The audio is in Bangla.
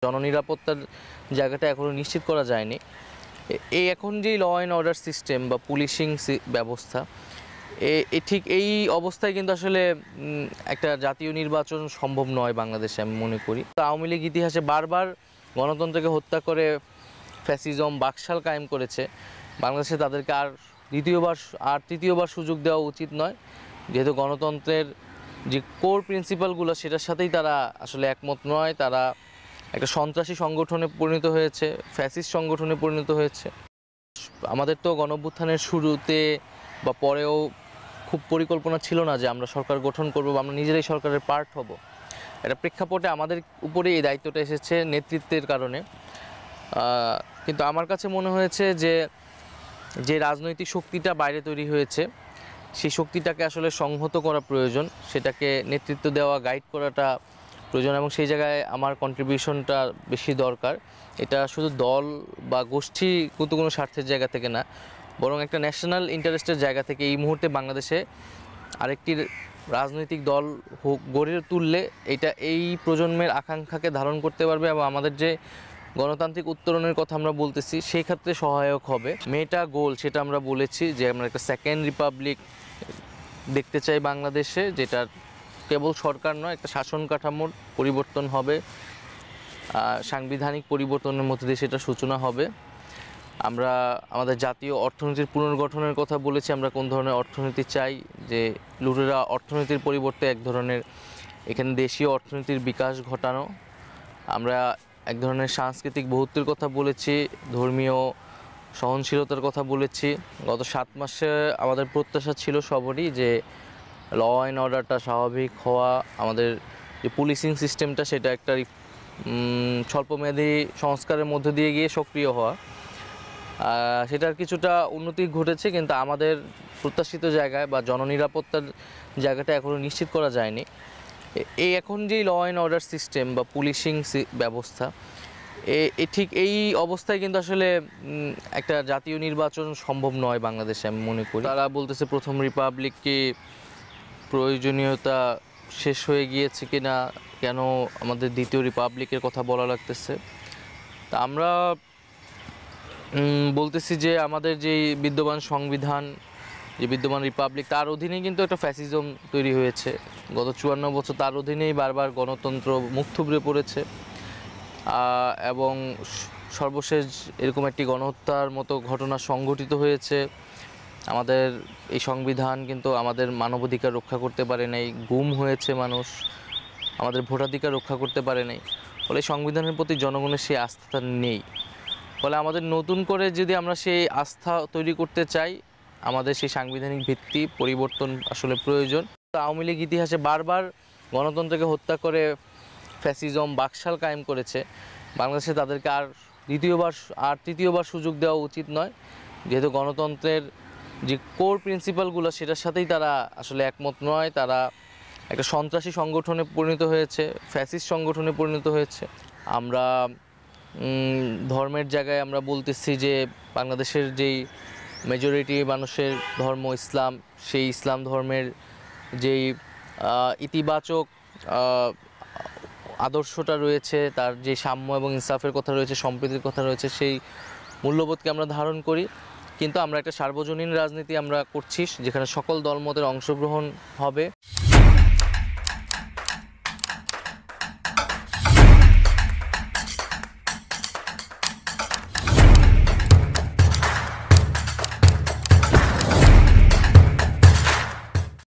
জননিরাপত্তার জায়গাটা এখনো নিশ্চিত করা যায়নি। এই এখন যেই ল অ্যান্ড অর্ডার সিস্টেম বা পুলিশিং ব্যবস্থা, ঠিক এই অবস্থায় কিন্তু আসলে একটা জাতীয় নির্বাচন সম্ভব নয় বাংলাদেশে, আমি মনে করি। আওয়ামী লীগ ইতিহাসে বারবার গণতন্ত্রকে হত্যা করে ফ্যাসিজম বাকশাল কায়েম করেছে। বাংলাদেশে তাদেরকে আর তৃতীয়বার সুযোগ দেওয়া উচিত নয়, যেহেতু গণতন্ত্রের যে কোর প্রিন্সিপালগুলো সেটার সাথেই তারা আসলে একমত নয়। তারা একটা সন্ত্রাসী সংগঠনে পরিণত হয়েছে, ফ্যাসিস্ট সংগঠনে পরিণত হয়েছে। আমাদের তো গণঅভ্যুত্থানের শুরুতে বা পরেও খুব পরিকল্পনা ছিল না যে আমরা সরকার গঠন করব বা আমরা নিজেরাই সরকারের পার্ট হব। এটা প্রেক্ষাপটে আমাদের উপরে এই দায়িত্বটা এসেছে নেতৃত্বের কারণে। কিন্তু আমার কাছে মনে হয়েছে যে রাজনৈতিক শক্তিটা বাইরে তৈরি হয়েছে, সেই শক্তিটাকে আসলে সংহত করা প্রয়োজন, সেটাকে নেতৃত্ব দেওয়া, গাইড করাটা প্রয়োজন, এবং সেই জায়গায় আমার কন্ট্রিবিউশনটা বেশি দরকার। এটা শুধু দল বা গোষ্ঠী কোনো স্বার্থের জায়গা থেকে না, বরং একটা ন্যাশনাল ইন্টারেস্টের জায়গা থেকে এই মুহূর্তে বাংলাদেশে আরেকটি রাজনৈতিক দল গড়ে তুললে এটা এই প্রজন্মের আকাঙ্ক্ষাকে ধারণ করতে পারবে এবং আমাদের যে গণতান্ত্রিক উত্তরণের কথা আমরা বলতেছি সেই ক্ষেত্রে সহায়ক হবে। মেটা গোল সেটা আমরা বলেছি যে আমরা একটা সেকেন্ড রিপাবলিক দেখতে চাই বাংলাদেশে, যেটা কেবল সরকার নয়, একটা শাসন কাঠামোর পরিবর্তন হবে, সাংবিধানিক পরিবর্তনের মধ্যে দিয়ে সেটা সূচনা হবে। আমরা আমাদের জাতীয় অর্থনীতির পুনর্গঠনের কথা বলেছি, আমরা কোন ধরনের অর্থনীতি চাই, যে লুটেরা অর্থনীতির পরিবর্তে এক ধরনের এখানে দেশীয় অর্থনীতির বিকাশ ঘটানো। আমরা এক ধরনের সাংস্কৃতিক বহুত্বের কথা বলেছি, ধর্মীয় সহনশীলতার কথা বলেছি। গত 7 মাসে আমাদের প্রত্যাশা ছিল সবারই যে ল অ্যান্ড অর্ডারটা স্বাভাবিক হওয়া, আমাদের যে পুলিশিং সিস্টেমটা সেটা একটা স্বল্পমেয়াদী সংস্কারের মধ্য দিয়ে গিয়ে সক্রিয় হওয়া, সেটার কিছুটা উন্নতি ঘটেছে, কিন্তু আমাদের প্রত্যাশিত জায়গায় বা জননিরাপত্তার জায়গাটা এখনও নিশ্চিত করা যায়নি। এই এখন যেই ল অ্যান্ড অর্ডার সিস্টেম বা পুলিশিং ব্যবস্থা, ঠিক এই অবস্থায় কিন্তু আসলে একটা জাতীয় নির্বাচন সম্ভব নয় বাংলাদেশে, আমি মনে করি। তারা বলতেছে প্রথম রিপাবলিককে প্রয়োজনীয়তা শেষ হয়ে গিয়েছে কিনা, কেন আমাদের দ্বিতীয় রিপাবলিকের কথা বলা লাগতেছে। তা আমরা বলতেছি যে আমাদের যেই বিদ্যমান সংবিধান, যে বিদ্যমান রিপাবলিক, তার অধীনেই কিন্তু একটা ফ্যাসিজম তৈরি হয়েছে। গত 54 বছর তার অধীনেই বারবার গণতন্ত্র মুখ থুবড়ে পড়েছে, এবং সর্বশেষ এরকম একটি গণহত্যার মতো ঘটনা সংঘটিত হয়েছে। আমাদের এই সংবিধান কিন্তু আমাদের মানবাধিকার রক্ষা করতে পারে নাই, গুম হয়েছে মানুষ, আমাদের ভোটাধিকার রক্ষা করতে পারে নাই। ফলে সংবিধানের প্রতি জনগণের সেই আস্থা নেই। ফলে আমাদের নতুন করে যদি আমরা সেই আস্থা তৈরি করতে চাই, আমাদের সেই সাংবিধানিক ভিত্তি পরিবর্তন আসলে প্রয়োজন। আওয়ামী লীগ ইতিহাসে বারবার গণতন্ত্রকে হত্যা করে ফ্যাসিজম বাকশাল কায়েম করেছে। বাংলাদেশে তাদেরকে আর তৃতীয়বার সুযোগ দেওয়া উচিত নয়, যেহেতু গণতন্ত্রের যে কোর প্রিন্সিপালগুলো সেটার সাথেই তারা আসলে একমত নয়। তারা একটা সন্ত্রাসী সংগঠনে পরিণত হয়েছে, ফ্যাসিস্ট সংগঠনে পরিণত হয়েছে। আমরা ধর্মের জায়গায় আমরা বলতেছি যে বাংলাদেশের যেই মেজরিটি মানুষের ধর্ম ইসলাম, সেই ইসলাম ধর্মের যেই ইতিবাচক আদর্শটা রয়েছে, তার যে সাম্য এবং ইনসাফের কথা রয়েছে, সম্প্রীতির কথা রয়েছে, সেই মূল্যবোধকে আমরা ধারণ করি। কিন্তু আমরা একটা সার্বজনীন রাজনীতি আমরা করছি, যেখানে সকল দলমতের অংশগ্রহণ হবে।